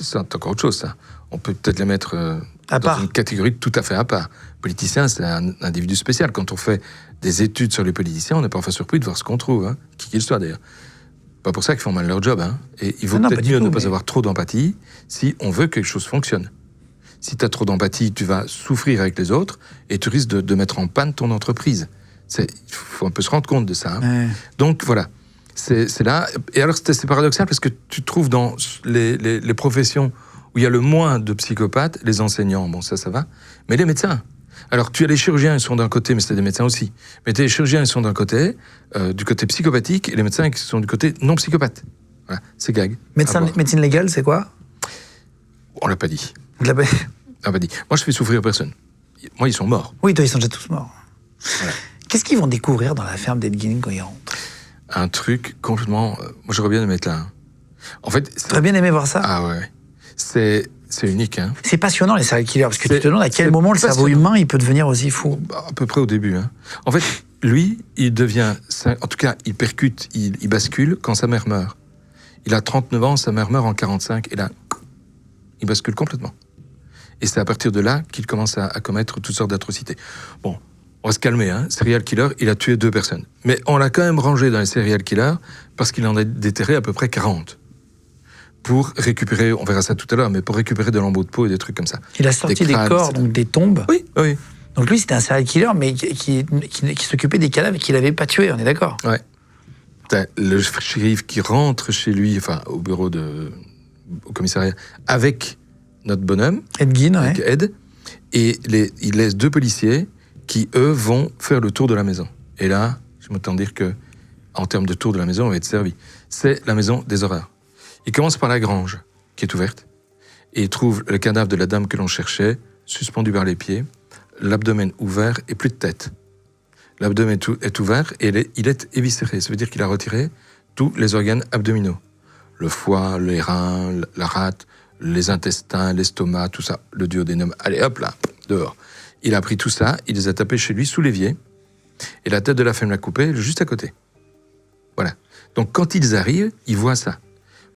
C'est encore autre chose, ça. On peut peut-être les mettre dans part. une catégorie tout à fait à part. Politicien, c'est un individu spécial. Quand on fait des études sur les politiciens, on n'est pas surpris de voir ce qu'on trouve, hein, qui qu'ils soient d'ailleurs. Pas pour ça qu'ils font mal leur job. Hein. Et il vaut peut-être mieux ne pas avoir trop d'empathie si on veut que quelque chose fonctionne. Si tu as trop d'empathie, tu vas souffrir avec les autres et tu risques de mettre en panne ton entreprise. Il faut un peu se rendre compte de ça. Hein. Ouais. Donc voilà, c'est là. Et alors c'est paradoxal parce que tu trouves dans les professions où il y a le moins de psychopathes, les enseignants, bon ça va, mais les médecins. Alors tu as les chirurgiens, ils sont d'un côté, mais c'est des médecins aussi. Mais les chirurgiens, ils sont d'un côté, du côté psychopathique, et les médecins qui sont du côté non psychopathe. Voilà, c'est gag. Médecine légale, c'est quoi? On l'a pas dit. On l'a pas dit. Moi, je fais souffrir personne. Moi, ils sont morts. Oui, toi, ils sont déjà tous morts. Voilà. Qu'est-ce qu'ils vont découvrir dans la ferme d'Ed Gein quand ils rentrent? Un truc complètement... moi, j'aurais bien aimé être là. Hein. En fait... T'aurais bien aimé voir ça? Ah ouais. C'est unique. Hein. C'est passionnant, les serial killers, parce que tu te demandes à quel moment le cerveau humain, il peut devenir aussi fou. À peu près au début. Hein. En fait, lui, il devient... En tout cas, il percute, il bascule quand sa mère meurt. Il a 39 ans, sa mère meurt en 45, et là, il bascule complètement. Et c'est à partir de là qu'il commence à commettre toutes sortes d'atrocités. Bon, on va se calmer, hein. Serial killer, il a tué 2 personnes. Mais on l'a quand même rangé dans les serial killers parce qu'il en a déterré à peu près 40. Pour récupérer, on verra ça tout à l'heure, mais pour récupérer de lambeaux de peau et des trucs comme ça. Il a sorti des corps, donc des tombes. Oui. Donc lui, c'était un serial killer, mais qui s'occupait des cadavres et qu'il n'avait pas tués, on est d'accord? Ouais. T'as le shérif qui rentre chez lui, enfin, au bureau au commissariat, avec notre bonhomme, Ed Gein, avec Ed, et il laisse 2 policiers qui, eux, vont faire le tour de la maison. Et là, je m'entends dire que, en termes de tour de la maison, on va être servi. C'est la maison des horreurs. Il commence par la grange, qui est ouverte, et il trouve le cadavre de la dame que l'on cherchait, suspendu par les pieds, l'abdomen ouvert et plus de tête. L'abdomen est ouvert et il est éviscéré. Ça veut dire qu'il a retiré tous les organes abdominaux. Le foie, les reins, la rate, les intestins, l'estomac, tout ça, le duodénum. Allez, hop là, dehors. Il a pris tout ça, il les a tapés chez lui sous l'évier, et la tête de la femme l'a coupée juste à côté. Voilà. Donc quand ils arrivent, ils voient ça.